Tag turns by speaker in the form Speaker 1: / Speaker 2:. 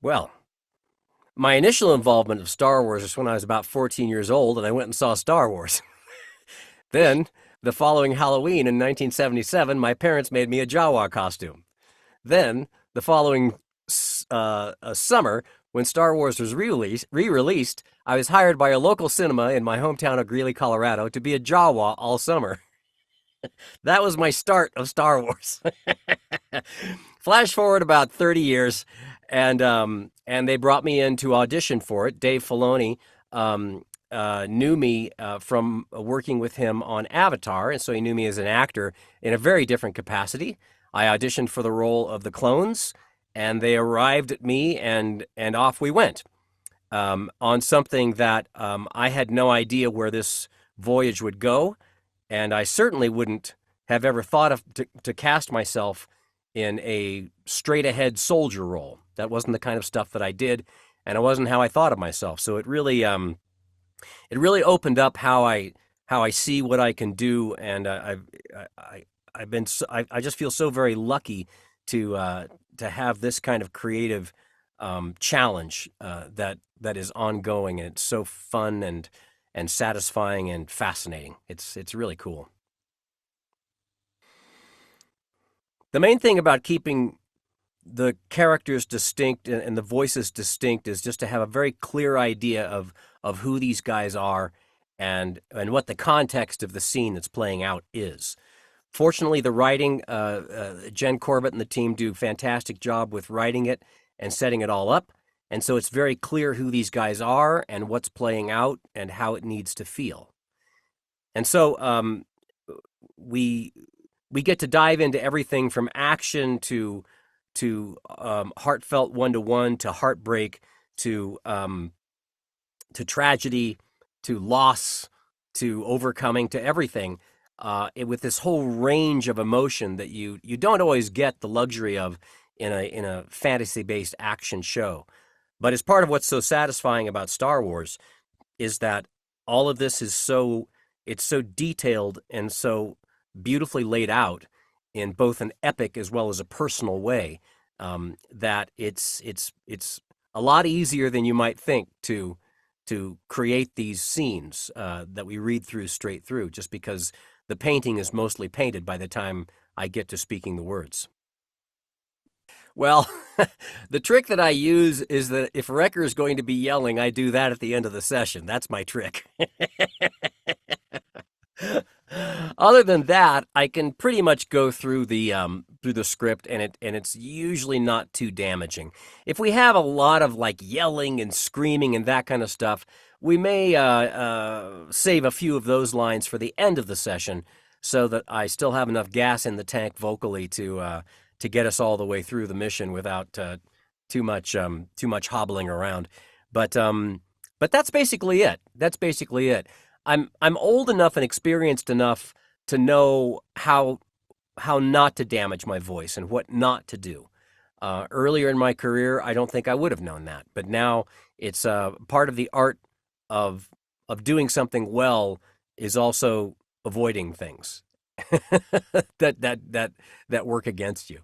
Speaker 1: Well, my initial involvement of Star Wars was when I was about 14 years old and I went and saw Star Wars. Then, the following Halloween in 1977, my parents made me a Jawa costume. Then, the following summer, when Star Wars was re-released, I was hired by a local cinema in my hometown of Greeley, Colorado, to be a Jawa all summer. That was my start of Star Wars. Flash forward about 30 years, and they brought me in to audition for it. Dave Filoni knew me from working with him on Avatar, and so he knew me as an actor in a very different capacity. I auditioned for the role of the clones, and they arrived at me, and off we went on something that I had no idea where this voyage would go, and I certainly wouldn't have ever thought of to cast myself in a straight ahead soldier role. That wasn't the kind of stuff that I did, and it wasn't how I thought of myself. So it really opened up how I see what I can do, and I've been I just feel so very lucky to have this kind of creative challenge that is ongoing, and it's so fun and satisfying and fascinating. It's really cool. The main thing about keeping the characters distinct and the voices distinct is just to have a very clear idea of who these guys are and what the context of the scene that's playing out is. Fortunately, the writing, Jen Corbett and the team do a fantastic job with writing it and setting it all up. And so it's very clear who these guys are and what's playing out and how it needs to feel. And so we we get to dive into everything from action to heartfelt one to one to heartbreak to tragedy to loss to overcoming to everything with this whole range of emotion that you don't always get the luxury of in a fantasy based action show. But as part of what's so satisfying about Star Wars is that all of this is it's so detailed and so beautifully laid out in both an epic as well as a personal way, that it's a lot easier than you might think to create these scenes that we read through straight through, just because the painting is mostly painted by the time I get to speaking the words. Well, the trick that I use is that if Wrecker is going to be yelling, I do that at the end of the session. That's my trick. Other than that, I can pretty much go through the script, and it's usually not too damaging. If we have a lot of like yelling and screaming and that kind of stuff, we may save a few of those lines for the end of the session, so that I still have enough gas in the tank vocally to get us all the way through the mission without too much hobbling around. But that's basically it. That's basically it. I'm old enough and experienced enough to know how not to damage my voice and what not to do. Earlier in my career, I don't think I would have known that, but now it's part of the art of doing something well is also avoiding things that that work against you.